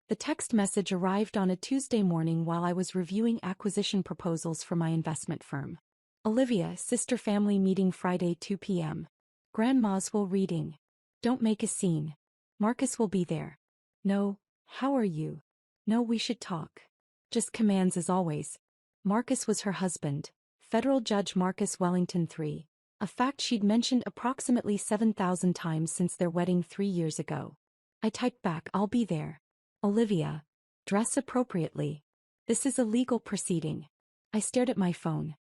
The text message arrived on a Tuesday morning while I was reviewing acquisition proposals for my investment firm. Olivia, sister family meeting Friday 2 p.m. Grandma's will reading. Don't make a scene. Marcus will be there. No, how are you? No, we should talk. Just commands as always. Marcus was her husband, federal judge Marcus Wellington III, a fact she'd mentioned approximately 7,000 times since their wedding 3 years ago. I typed back, I'll be there. Olivia, dress appropriately. This is a legal proceeding. I stared at my phone.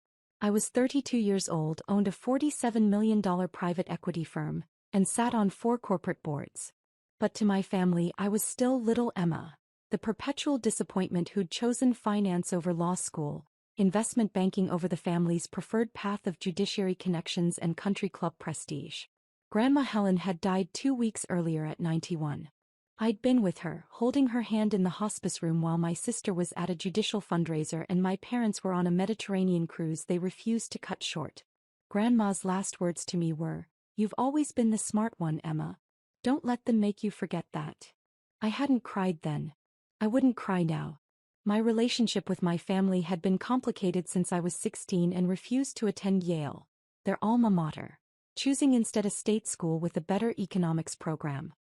I was 32 years old, owned a $47 million private equity firm, and sat on 4 corporate boards. But to my family I was still little Emma, the perpetual disappointment who'd chosen finance over law school, investment banking over the family's preferred path of judiciary connections and country club prestige. Grandma Helen had died 2 weeks earlier at 91. I'd been with her, holding her hand in the hospice room while my sister was at a judicial fundraiser and my parents were on a Mediterranean cruise they refused to cut short. Grandma's last words to me were, "You've always been the smart one, Emma. Don't let them make you forget that." I hadn't cried then. I wouldn't cry now. My relationship with my family had been complicated since I was 16 and refused to attend Yale, their alma mater, choosing instead a state school with a better economics program.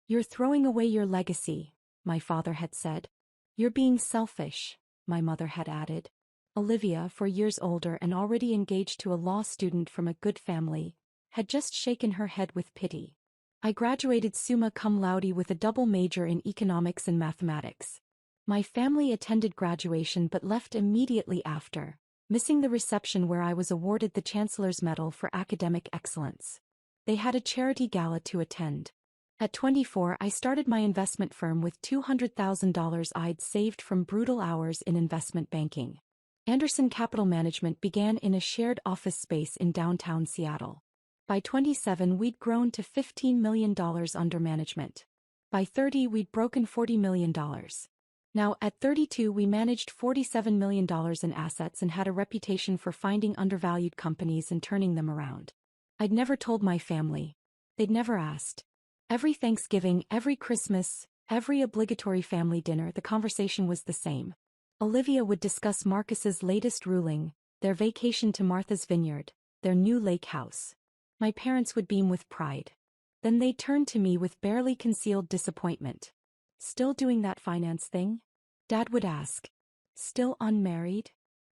"You're throwing away your legacy," my father had said. "You're being selfish," my mother had added. Olivia, 4 years older and already engaged to a law student from a good family, had just shaken her head with pity. I graduated summa cum laude with a double major in economics and mathematics. My family attended graduation but left immediately after, missing the reception where I was awarded the Chancellor's Medal for Academic Excellence. They had a charity gala to attend. At 24 I started my investment firm with $200,000 I'd saved from brutal hours in investment banking. Anderson Capital Management began in a shared office space in downtown Seattle. By 27 we'd grown to $15 million under management. By 30 we'd broken $40 million. Now at 32 we managed $47 million in assets and had a reputation for finding undervalued companies and turning them around. I'd never told my family. They'd never asked. Every Thanksgiving, every Christmas, every obligatory family dinner the conversation was the same. Olivia would discuss Marcus's latest ruling, their vacation to Martha's Vineyard, their new lake house. My parents would beam with pride. Then they'd turn to me with barely concealed disappointment. "Still doing that finance thing?" Dad would ask. "Still unmarried?"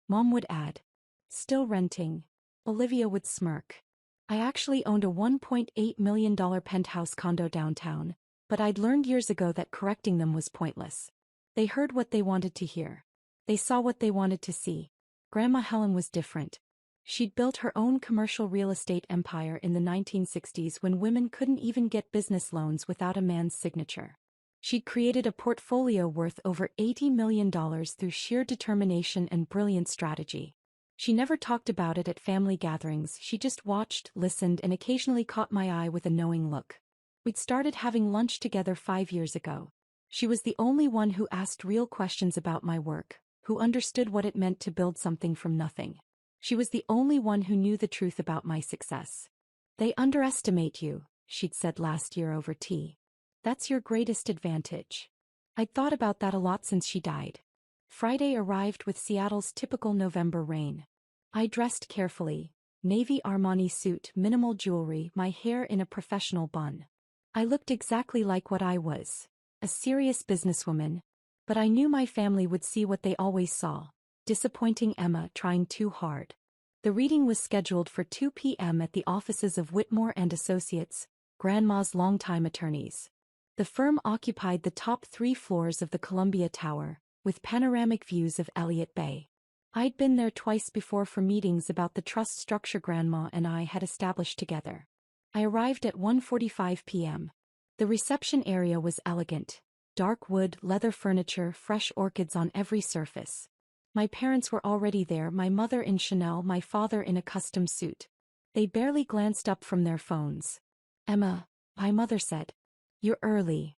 Mom would add. "Still renting?" Olivia would smirk. I actually owned a $1.8 million penthouse condo downtown, but I'd learned years ago that correcting them was pointless. They heard what they wanted to hear. They saw what they wanted to see. Grandma Helen was different. She'd built her own commercial real estate empire in the 1960s when women couldn't even get business loans without a man's signature. She'd created a portfolio worth over $80 million through sheer determination and brilliant strategy. She never talked about it at family gatherings, she just watched, listened, and occasionally caught my eye with a knowing look. We'd started having lunch together 5 years ago. She was the only one who asked real questions about my work, who understood what it meant to build something from nothing. She was the only one who knew the truth about my success. "They underestimate you," she'd said last year over tea. "That's your greatest advantage." I'd thought about that a lot since she died. Friday arrived with Seattle's typical November rain. I dressed carefully, navy Armani suit, minimal jewelry, my hair in a professional bun. I looked exactly like what I was, a serious businesswoman, but I knew my family would see what they always saw, disappointing Emma trying too hard. The reading was scheduled for 2 p.m. at the offices of Whitmore and Associates, Grandma's longtime attorneys. The firm occupied the top 3 floors of the Columbia Tower, with panoramic views of Elliott Bay. I'd been there twice before for meetings about the trust structure Grandma and I had established together. I arrived at 1:45 p.m. The reception area was elegant. Dark wood, leather furniture, fresh orchids on every surface. My parents were already there, my mother in Chanel, my father in a custom suit. They barely glanced up from their phones. "Emma," my mother said. "You're early."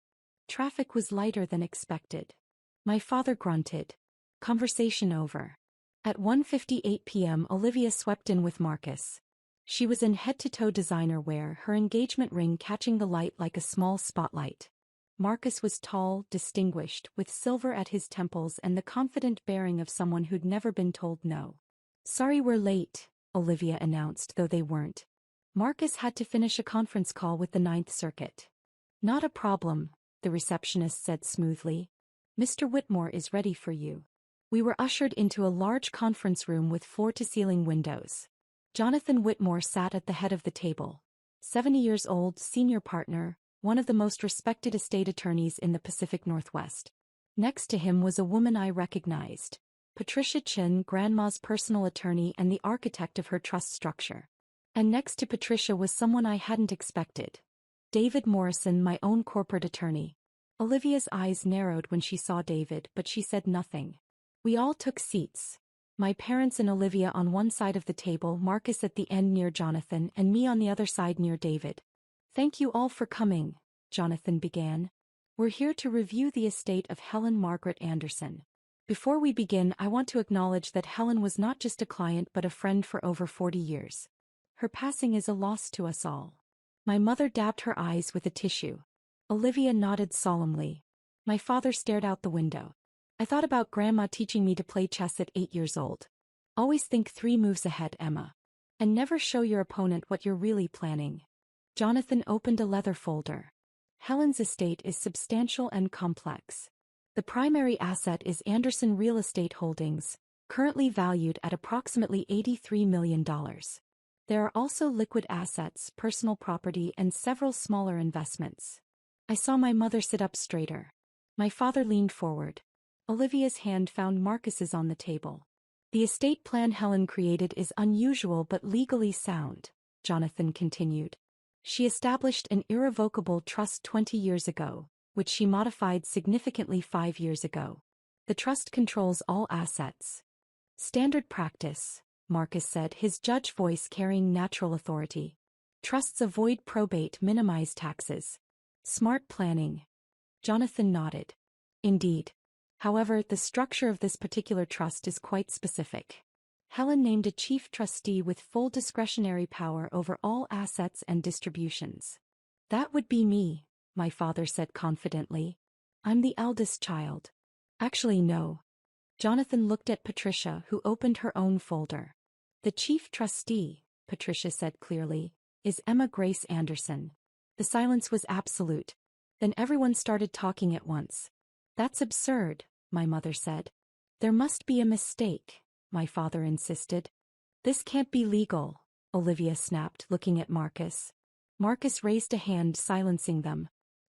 Traffic was lighter than expected. My father grunted. Conversation over. At 1:58 p.m. Olivia swept in with Marcus. She was in head-to-toe designer wear, her engagement ring catching the light like a small spotlight. Marcus was tall, distinguished, with silver at his temples and the confident bearing of someone who'd never been told no. "Sorry we're late," Olivia announced, though they weren't. Marcus had to finish a conference call with the Ninth Circuit. "Not a problem," the receptionist said smoothly. "Mr. Whitmore is ready for you." We were ushered into a large conference room with floor-to-ceiling windows. Jonathan Whitmore sat at the head of the table. 70 years old, senior partner, one of the most respected estate attorneys in the Pacific Northwest. Next to him was a woman I recognized. Patricia Chin, Grandma's personal attorney and the architect of her trust structure. And next to Patricia was someone I hadn't expected. David Morrison, my own corporate attorney. Olivia's eyes narrowed when she saw David, but she said nothing. We all took seats. My parents and Olivia on one side of the table, Marcus at the end near Jonathan, and me on the other side near David. "Thank you all for coming," Jonathan began. "We're here to review the estate of Helen Margaret Anderson. Before we begin, I want to acknowledge that Helen was not just a client but a friend for over 40 years. Her passing is a loss to us all." My mother dabbed her eyes with a tissue. Olivia nodded solemnly. My father stared out the window. "I thought about Grandma teaching me to play chess at 8 years old. Always think 3 moves ahead, Emma. And never show your opponent what you're really planning." Jonathan opened a leather folder. "Helen's estate is substantial and complex. The primary asset is Anderson Real Estate Holdings, currently valued at approximately $83 million. There are also liquid assets, personal property, and several smaller investments." I saw my mother sit up straighter. My father leaned forward. Olivia's hand found Marcus's on the table. "The estate plan Helen created is unusual but legally sound," Jonathan continued. "She established an irrevocable trust 20 years ago, which she modified significantly 5 years ago. The trust controls all assets." "Standard practice," Marcus said, his judge voice carrying natural authority. "Trusts avoid probate, minimize taxes. Smart planning." Jonathan nodded. "Indeed. However, the structure of this particular trust is quite specific. Helen named a chief trustee with full discretionary power over all assets and distributions." "That would be me," my father said confidently. "I'm the eldest child." "Actually, no." Jonathan looked at Patricia, who opened her own folder. "The chief trustee," Patricia said clearly, "is Emma Grace Anderson." The silence was absolute. Then everyone started talking at once. "That's absurd," my mother said. "There must be a mistake," my father insisted. "This can't be legal," Olivia snapped, looking at Marcus. Marcus raised a hand, silencing them.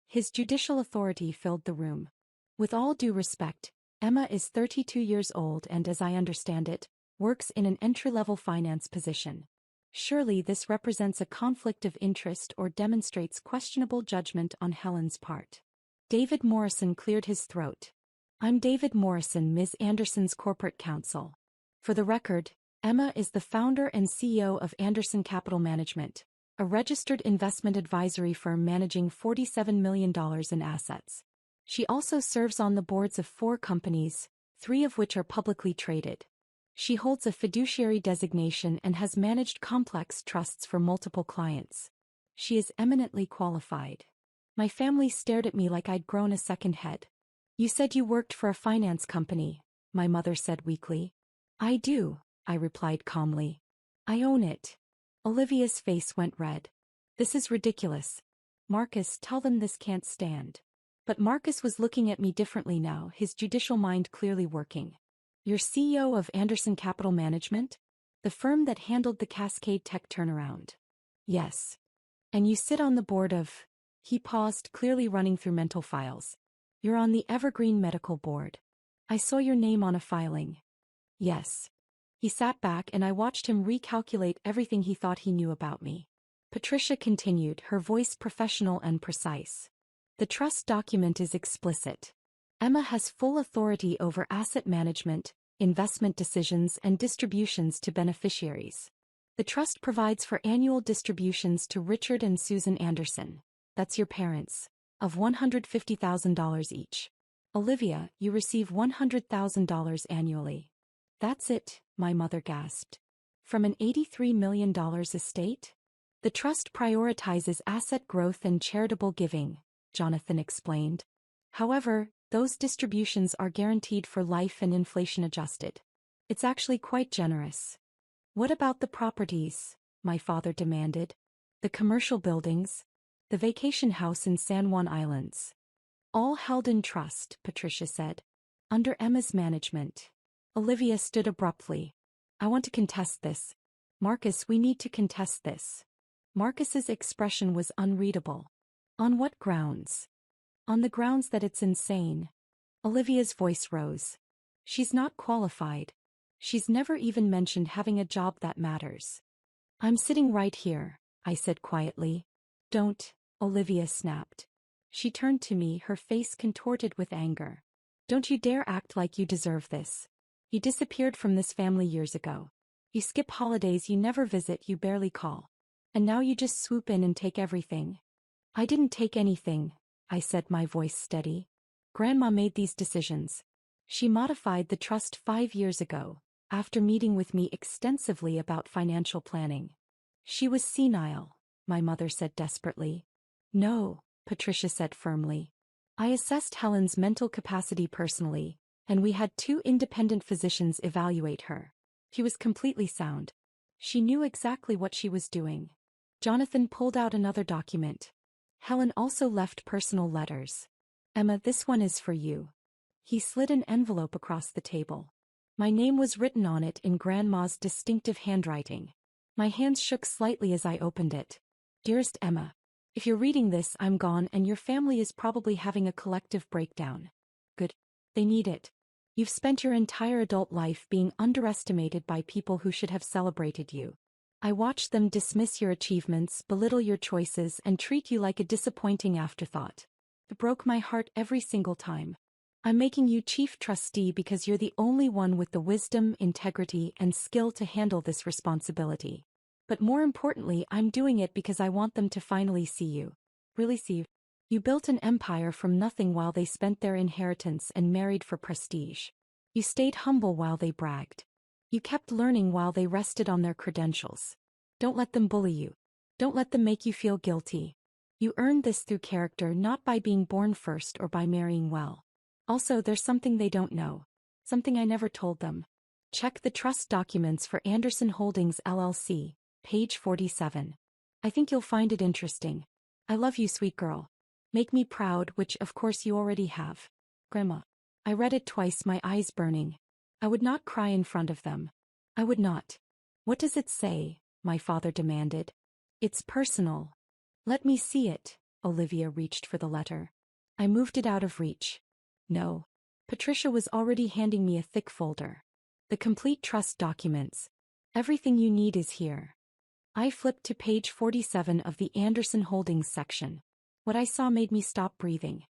His judicial authority filled the room. "With all due respect, Emma is 32 years old and, as I understand it, works in an entry-level finance position. Surely this represents a conflict of interest or demonstrates questionable judgment on Helen's part." David Morrison cleared his throat. "I'm David Morrison, Ms. Anderson's corporate counsel. For the record, Emma is the founder and CEO of Anderson Capital Management, a registered investment advisory firm managing $47 million in assets. She also serves on the boards of 4 companies, 3 of which are publicly traded. She holds a fiduciary designation and has managed complex trusts for multiple clients. She is eminently qualified." My family stared at me like I'd grown a second head. "You said you worked for a finance company," my mother said weakly. "I do," I replied calmly. "I own it." Olivia's face went red. "This is ridiculous. Marcus, tell them this can't stand." But Marcus was looking at me differently now, his judicial mind clearly working. "You're CEO of Anderson Capital Management? The firm that handled the Cascade Tech turnaround?" "Yes." "And you sit on the board of—" He paused, clearly running through mental files. "You're on the Evergreen Medical Board. I saw your name on a filing." "Yes." He sat back and I watched him recalculate everything he thought he knew about me. Patricia continued, her voice professional and precise. "The trust document is explicit. Emma has full authority over asset management, investment decisions and distributions to beneficiaries. The trust provides for annual distributions to Richard and Susan Anderson, that's your parents, of $150,000 each. Olivia, you receive $100,000 annually." "That's it," my mother gasped. "From an $83 million estate?" "The trust prioritizes asset growth and charitable giving," Jonathan explained. However, those distributions are guaranteed for life and inflation adjusted. It's actually quite generous. What about the properties? My father demanded. The commercial buildings? The vacation house in San Juan Islands? All held in trust, Patricia said. Under Emma's management. Olivia stood abruptly. I want to contest this. Marcus, we need to contest this. Marcus's expression was unreadable. On what grounds? On the grounds that it's insane. Olivia's voice rose. She's not qualified. She's never even mentioned having a job that matters. I'm sitting right here, I said quietly. Don't, Olivia snapped. She turned to me, her face contorted with anger. Don't you dare act like you deserve this. You disappeared from this family years ago. You skip holidays you never visit, you barely call. And now you just swoop in and take everything. I didn't take anything, I said, my voice steady. Grandma made these decisions. She modified the trust 5 years ago, after meeting with me extensively about financial planning. She was senile, my mother said desperately. No, Patricia said firmly. I assessed Helen's mental capacity personally, and we had 2 independent physicians evaluate her. She was completely sound. She knew exactly what she was doing. Jonathan pulled out another document. Helen also left personal letters. Emma, this one is for you. He slid an envelope across the table. My name was written on it in Grandma's distinctive handwriting. My hands shook slightly as I opened it. Dearest Emma, if you're reading this, I'm gone and your family is probably having a collective breakdown. Good. They need it. You've spent your entire adult life being underestimated by people who should have celebrated you. I watched them dismiss your achievements, belittle your choices, and treat you like a disappointing afterthought. It broke my heart every single time. I'm making you chief trustee because you're the only one with the wisdom, integrity, and skill to handle this responsibility. But more importantly, I'm doing it because I want them to finally see you. Really see you. You built an empire from nothing while they spent their inheritance and married for prestige. You stayed humble while they bragged. You kept learning while they rested on their credentials. Don't let them bully you. Don't let them make you feel guilty. You earned this through character, not by being born first or by marrying well. Also, there's something they don't know. Something I never told them. Check the trust documents for Anderson Holdings LLC, page 47. I think you'll find it interesting. I love you, sweet girl. Make me proud, which of course you already have. Grandma. I read it twice, my eyes burning. I would not cry in front of them. I would not. What does it say? My father demanded. It's personal. Let me see it. Olivia reached for the letter. I moved it out of reach. No. Patricia was already handing me a thick folder. The complete trust documents. Everything you need is here. I flipped to page 47 of the Anderson Holdings section. What I saw made me stop breathing.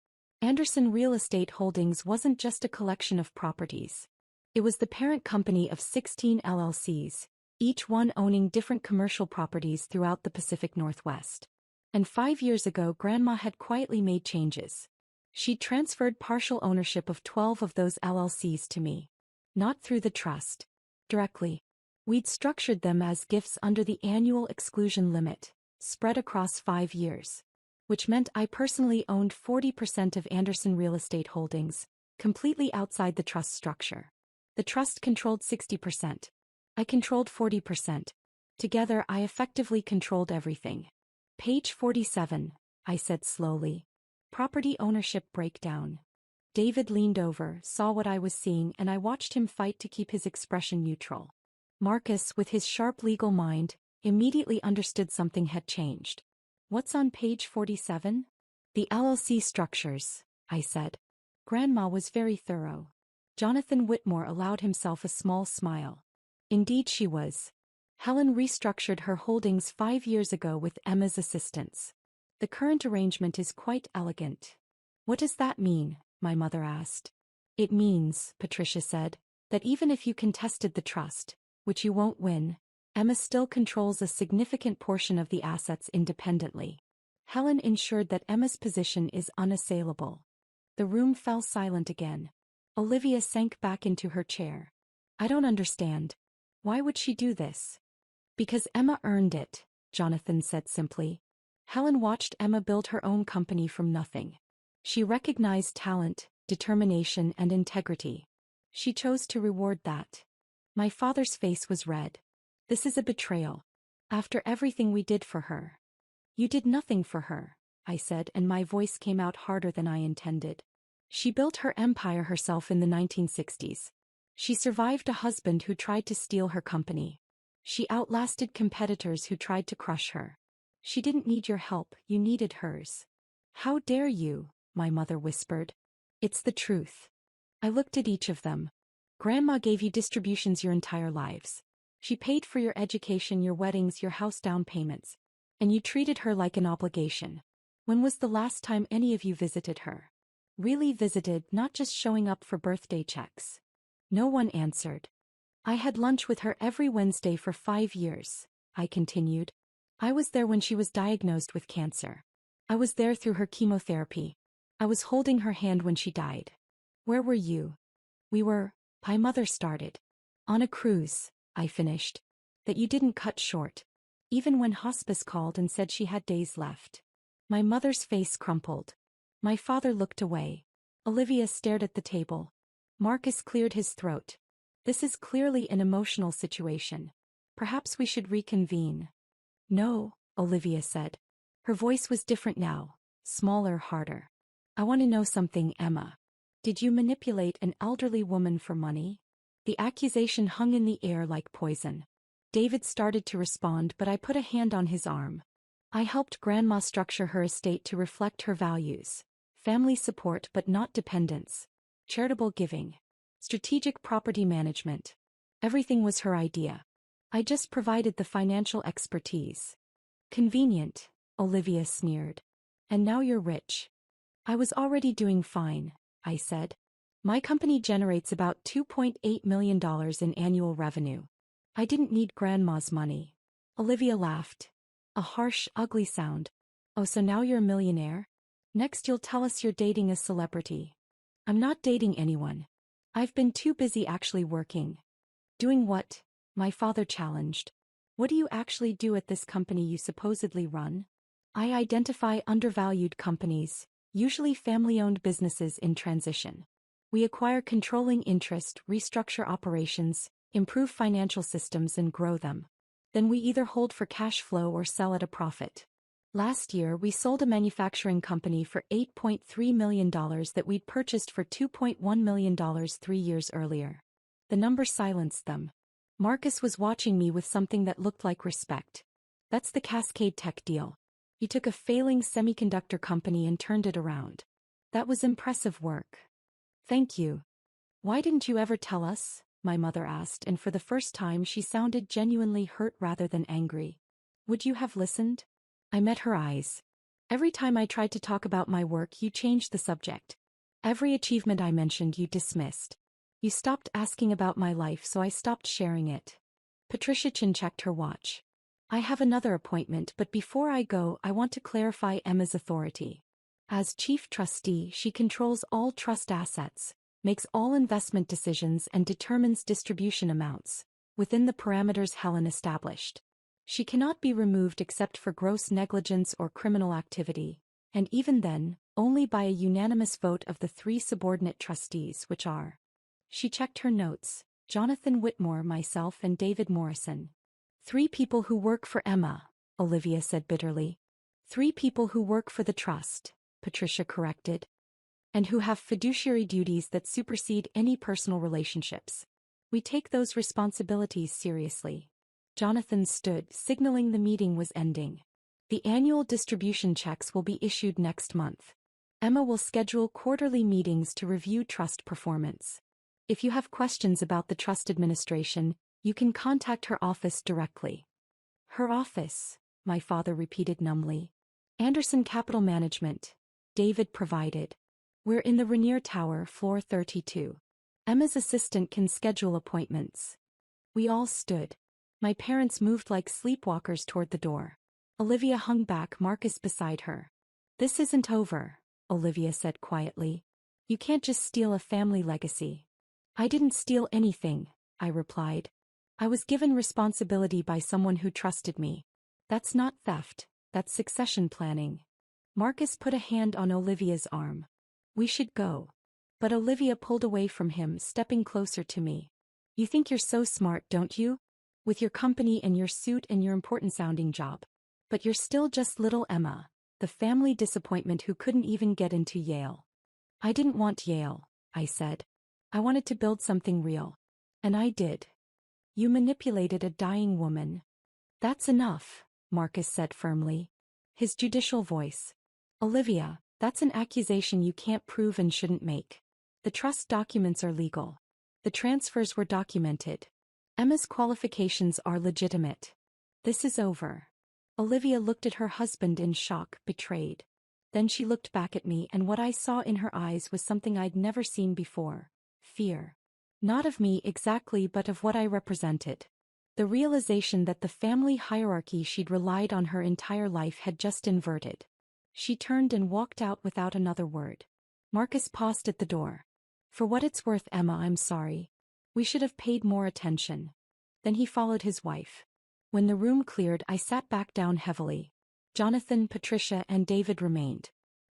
Anderson Real Estate Holdings wasn't just a collection of properties. It was the parent company of 16 LLCs, each one owning different commercial properties throughout the Pacific Northwest. And 5 years ago, Grandma had quietly made changes. She'd transferred partial ownership of 12 of those LLCs to me. Not through the trust. Directly. We'd structured them as gifts under the annual exclusion limit, spread across 5 years. Which meant I personally owned 40% of Anderson Real Estate Holdings, completely outside the trust structure. The trust controlled 60%. I controlled 40%. Together, I effectively controlled everything. Page 47, I said slowly. Property ownership breakdown. David leaned over, saw what I was seeing, and I watched him fight to keep his expression neutral. Marcus, with his sharp legal mind, immediately understood something had changed. What's on page 47? The LLC structures, I said. Grandma was very thorough. Jonathan Whitmore allowed himself a small smile. Indeed she was. Helen restructured her holdings 5 years ago with Emma's assistance. The current arrangement is quite elegant. What does that mean? My mother asked. It means, Patricia said, that even if you contested the trust, which you won't win, Emma still controls a significant portion of the assets independently. Helen ensured that Emma's position is unassailable. The room fell silent again. Olivia sank back into her chair. I don't understand. Why would she do this? Because Emma earned it, Jonathan said simply. Helen watched Emma build her own company from nothing. She recognized talent, determination, and integrity. She chose to reward that. My father's face was red. This is a betrayal. After everything we did for her. You did nothing for her, I said, and my voice came out harder than I intended. She built her empire herself in the 1960s. She survived a husband who tried to steal her company. She outlasted competitors who tried to crush her. She didn't need your help, you needed hers. How dare you, my mother whispered. It's the truth. I looked at each of them. Grandma gave you distributions your entire lives. She paid for your education, your weddings, your house down payments. And you treated her like an obligation. When was the last time any of you visited her? Really visited, not just showing up for birthday checks. No one answered. I had lunch with her every Wednesday for 5 years, I continued. I was there when she was diagnosed with cancer. I was there through her chemotherapy. I was holding her hand when she died. Where were you? We were, my mother started. On a cruise, I finished. That you didn't cut short. Even when hospice called and said she had days left. My mother's face crumpled. My father looked away. Olivia stared at the table. Marcus cleared his throat. This is clearly an emotional situation. Perhaps we should reconvene. No, Olivia said. Her voice was different now, smaller, harder. I want to know something, Emma. Did you manipulate an elderly woman for money? The accusation hung in the air like poison. David started to respond, but I put a hand on his arm. I helped Grandma structure her estate to reflect her values. Family support but not dependence. Charitable giving. Strategic property management. Everything was her idea. I just provided the financial expertise. Convenient, Olivia sneered. And now you're rich. I was already doing fine, I said. My company generates about $2.8 million in annual revenue. I didn't need Grandma's money. Olivia laughed. A harsh, ugly sound. Oh, so now you're a millionaire? Next you'll tell us you're dating a celebrity. I'm not dating anyone. I've been too busy actually working. Doing what? My father challenged. What do you actually do at this company you supposedly run? I identify undervalued companies, usually family-owned businesses in transition. We acquire controlling interest, restructure operations, improve financial systems and grow them. Then we either hold for cash flow or sell at a profit. Last year we sold a manufacturing company for $8.3 million that we'd purchased for $2.1 million 3 years earlier. The number silenced them. Marcus was watching me with something that looked like respect. That's the Cascade Tech deal. You took a failing semiconductor company and turned it around. That was impressive work. Thank you. Why didn't you ever tell us? My mother asked, and for the first time she sounded genuinely hurt rather than angry. Would you have listened? I met her eyes. Every time I tried to talk about my work, you changed the subject. Every achievement I mentioned, you dismissed. You stopped asking about my life, so I stopped sharing it. Patricia chin-checked her watch. I have another appointment, but before I go, I want to clarify Emma's authority. As chief trustee, she controls all trust assets, makes all investment decisions and determines distribution amounts, within the parameters Helen established. She cannot be removed except for gross negligence or criminal activity, and even then, only by a unanimous vote of the 3 subordinate trustees, which are. She checked her notes, Jonathan Whitmore, myself and David Morrison. 3 people who work for Emma, Olivia said bitterly. 3 people who work for the trust, Patricia corrected. And who have fiduciary duties that supersede any personal relationships. We take those responsibilities seriously. Jonathan stood, signaling the meeting was ending. The annual distribution checks will be issued next month. Emma will schedule quarterly meetings to review trust performance. If you have questions about the trust administration, you can contact her office directly. Her office, my father repeated numbly. Anderson Capital Management. David provided. We're in the Rainier Tower, floor 32. Emma's assistant can schedule appointments. We all stood. My parents moved like sleepwalkers toward the door. Olivia hung back, Marcus beside her. This isn't over, Olivia said quietly. You can't just steal a family legacy. I didn't steal anything, I replied. I was given responsibility by someone who trusted me. That's not theft, That's succession planning. Marcus put a hand on Olivia's arm. We should go. But Olivia pulled away from him, stepping closer to me. You think you're so smart, don't you? With your company and your suit and your important-sounding job. But you're still just little Emma, the family disappointment who couldn't even get into Yale. I didn't want Yale, I said. I wanted to build something real. And I did. You manipulated a dying woman. That's enough, Marcus said firmly. His judicial voice. Olivia, that's an accusation you can't prove and shouldn't make. The trust documents are legal. The transfers were documented. Emma's qualifications are legitimate. This is over. Olivia looked at her husband in shock, betrayed. Then she looked back at me, and what I saw in her eyes was something I'd never seen before. Fear. Not of me exactly, but of what I represented. The realization that the family hierarchy she'd relied on her entire life had just inverted. She turned and walked out without another word. Marcus paused at the door. For what it's worth, Emma, I'm sorry. We should have paid more attention. Then he followed his wife. When the room cleared, I sat back down heavily. Jonathan, Patricia, and David remained.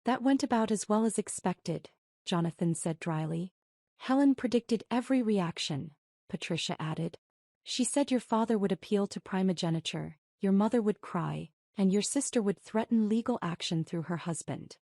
That went about as well as expected, Jonathan said dryly. Helen predicted every reaction, Patricia added. She said your father would appeal to primogeniture, your mother would cry, and your sister would threaten legal action through her husband.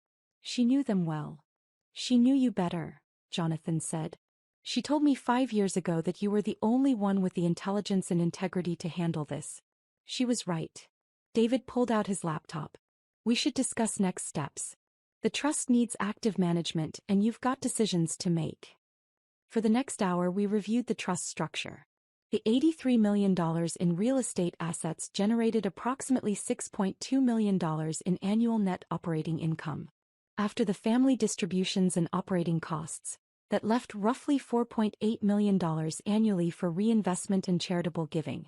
She knew them well. She knew you better, Jonathan said. She told me 5 years ago that you were the only one with the intelligence and integrity to handle this. She was right. David pulled out his laptop. We should discuss next steps. The trust needs active management, and you've got decisions to make. For the next hour, we reviewed the trust structure. The $83 million in real estate assets generated approximately $6.2 million in annual net operating income. After the family distributions and operating costs, that left roughly $4.8 million annually for reinvestment and charitable giving.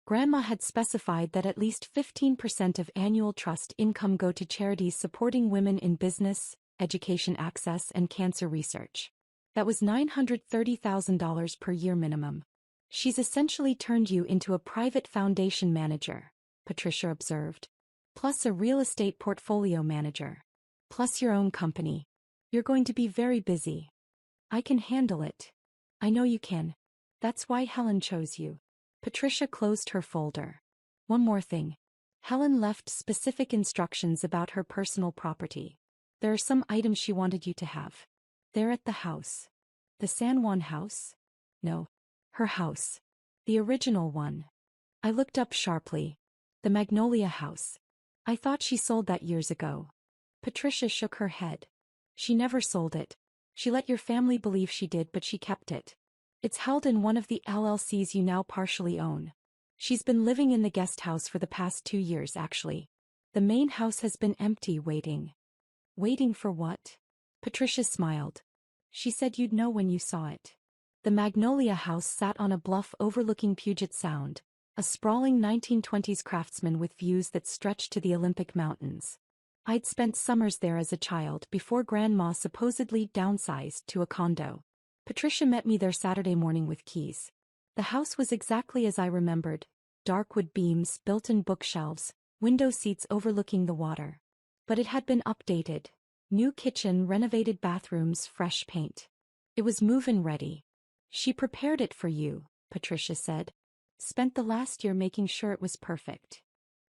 Grandma had specified that at least 15% of annual trust income go to charities supporting women in business, education access, and cancer research. That was $930,000 per year minimum. She's essentially turned you into a private foundation manager, Patricia observed. Plus a real estate portfolio manager. Plus your own company. You're going to be very busy. I can handle it. I know you can. That's why Helen chose you. Patricia closed her folder. One more thing. Helen left specific instructions about her personal property. There are some items she wanted you to have. They're at the house. The San Juan house? No. Her house. The original one. I looked up sharply. The Magnolia house. I thought she sold that years ago. Patricia shook her head. She never sold it. She let your family believe she did, but she kept it. It's held in one of the LLCs you now partially own. She's been living in the guest house for the past 2 years, actually. The main house has been empty, waiting. Waiting for what? Patricia smiled. She said you'd know when you saw it. The Magnolia house sat on a bluff overlooking Puget Sound, a sprawling 1920s craftsman with views that stretched to the Olympic Mountains. I'd spent summers there as a child before Grandma supposedly downsized to a condo. Patricia met me there Saturday morning with keys. The house was exactly as I remembered. Dark wood beams, built-in bookshelves, window seats overlooking the water. But it had been updated. New kitchen, renovated bathrooms, fresh paint. It was move-in ready. She prepared it for you, Patricia said. Spent the last year making sure it was perfect.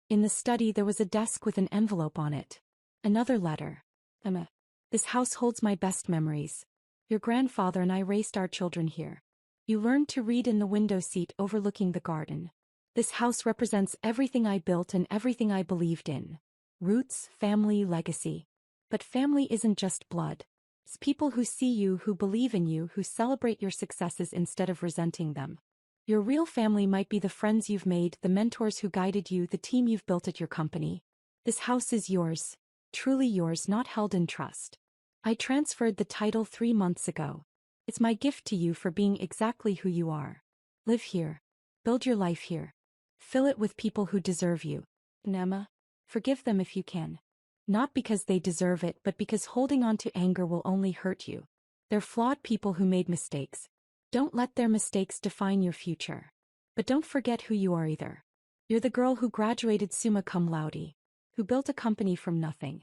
In the study there was a desk with an envelope on it. Another letter. Emma. This house holds my best memories. Your grandfather and I raised our children here. You learned to read in the window seat overlooking the garden. This house represents everything I built and everything I believed in. Roots, family, legacy. But family isn't just blood. It's people who see you, who believe in you, who celebrate your successes instead of resenting them. Your real family might be the friends you've made, the mentors who guided you, the team you've built at your company. This house is yours. Truly yours, not held in trust. I transferred the title 3 months ago. It's my gift to you for being exactly who you are. Live here. Build your life here. Fill it with people who deserve you. And Emma, forgive them if you can. Not because they deserve it, but because holding on to anger will only hurt you. They're flawed people who made mistakes. Don't let their mistakes define your future. But don't forget who you are either. You're the girl who graduated summa cum laude. who built a company from nothing,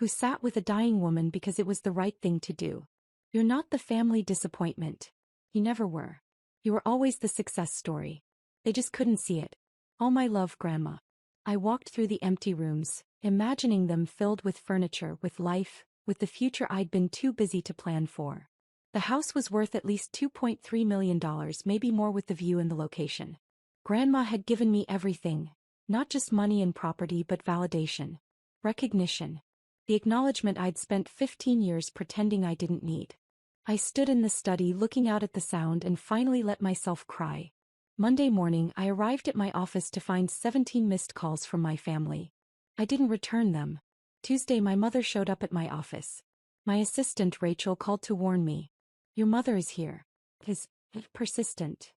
who sat with a dying woman because it was the right thing to do. You're not the family disappointment. You never were. You were always the success story. They just couldn't see it. All my love, Grandma. I walked through the empty rooms, imagining them filled with furniture, with life, with the future I'd been too busy to plan for. The house was worth at least $2.3 million, maybe more with the view and the location. Grandma had given me everything, not just money and property but validation, recognition, the acknowledgement I'd spent 15 years pretending I didn't need. I stood in the study looking out at the sound and finally let myself cry. Monday morning I arrived at my office to find 17 missed calls from my family. I didn't return them. Tuesday my mother showed up at my office. My assistant Rachel called to warn me. Your mother is here. Is persistent.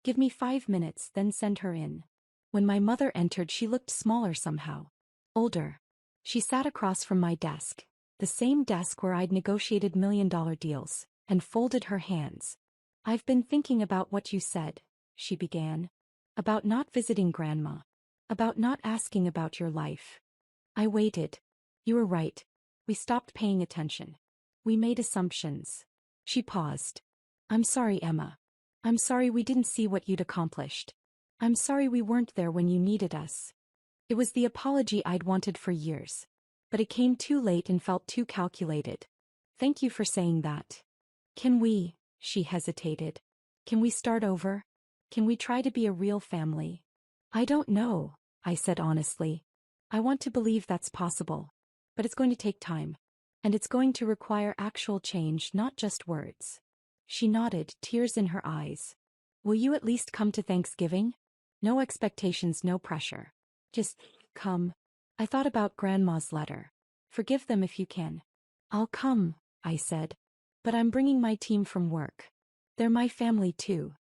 Give me 5 minutes, then send her in. When my mother entered she looked smaller somehow. Older. She sat across from my desk, the same desk where I'd negotiated million-dollar deals, and folded her hands. I've been thinking about what you said, she began. About not visiting Grandma. About not asking about your life. I waited. You were right. We stopped paying attention. We made assumptions. She paused. I'm sorry, Emma. I'm sorry we didn't see what you'd accomplished. I'm sorry we weren't there when you needed us. It was the apology I'd wanted for years. But it came too late and felt too calculated. Thank you for saying that. Can we, she hesitated. Can we start over? Can we try to be a real family? I don't know, I said honestly. I want to believe that's possible. But it's going to take time. And it's going to require actual change, not just words. She nodded, tears in her eyes. Will you at least come to Thanksgiving? No expectations, no pressure. Just come. I thought about Grandma's letter. Forgive them if you can. I'll come, I said. But I'm bringing my team from work. They're my family too.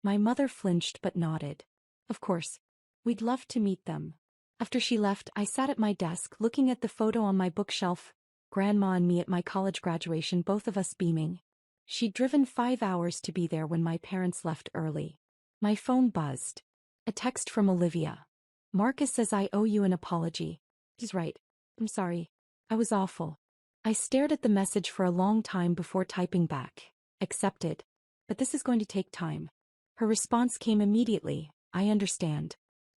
My mother flinched but nodded. Of course. We'd love to meet them. After she left, I sat at my desk looking at the photo on my bookshelf. Grandma and me at my college graduation, both of us beaming. She'd driven 5 hours to be there when my parents left early. My phone buzzed. A text from Olivia. Marcus says I owe you an apology. He's right. I'm sorry. I was awful. I stared at the message for a long time before typing back. Accepted. But this is going to take time. Her response came immediately. I understand.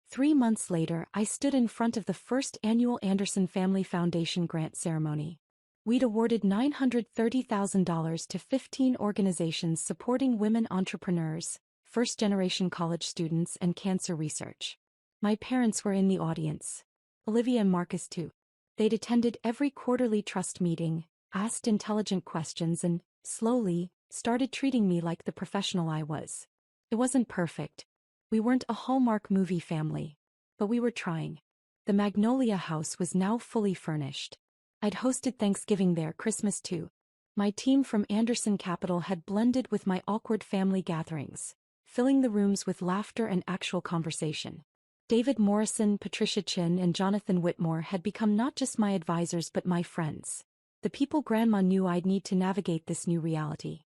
3 months later, I stood in front of the first annual Anderson Family Foundation grant ceremony. We'd awarded $930,000 to 15 organizations supporting women entrepreneurs, first-generation college students, and cancer research. My parents were in the audience. Olivia and Marcus too. They'd attended every quarterly trust meeting, asked intelligent questions, and, slowly, started treating me like the professional I was. It wasn't perfect. We weren't a Hallmark movie family. But we were trying. The Magnolia House was now fully furnished. I'd hosted Thanksgiving there, Christmas too. My team from Anderson Capital had blended with my awkward family gatherings, filling the rooms with laughter and actual conversation. David Morrison, Patricia Chin, and Jonathan Whitmore had become not just my advisors but my friends. The people Grandma knew I'd need to navigate this new reality.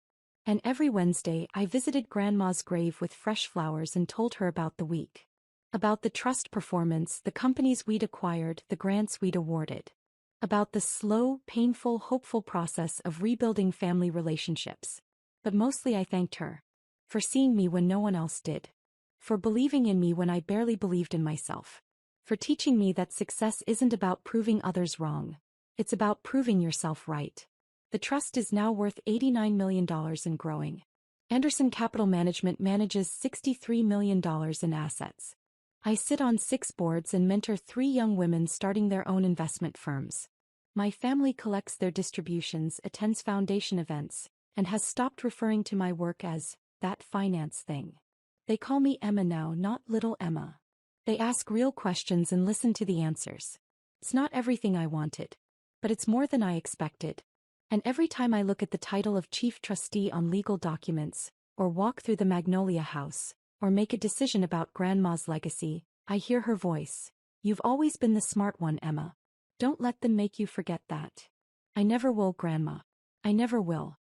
And every Wednesday I visited Grandma's grave with fresh flowers and told her about the week. About the trust performance, the companies we'd acquired, the grants we'd awarded. About the slow, painful, hopeful process of rebuilding family relationships. But mostly I thanked her. For seeing me when no one else did. For believing in me when I barely believed in myself. For teaching me that success isn't about proving others wrong. It's about proving yourself right. The trust is now worth $89 million and growing. Anderson Capital Management manages $63 million in assets. I sit on 6 boards and mentor 3 young women starting their own investment firms. My family collects their distributions, attends foundation events, and has stopped referring to my work as that finance thing. They call me Emma now, not little Emma. They ask real questions and listen to the answers. It's not everything I wanted, but it's more than I expected. And every time I look at the title of Chief Trustee on legal documents, or walk through the Magnolia House, or make a decision about Grandma's legacy, I hear her voice. You've always been the smart one, Emma. Don't let them make you forget that. I never will, Grandma. I never will.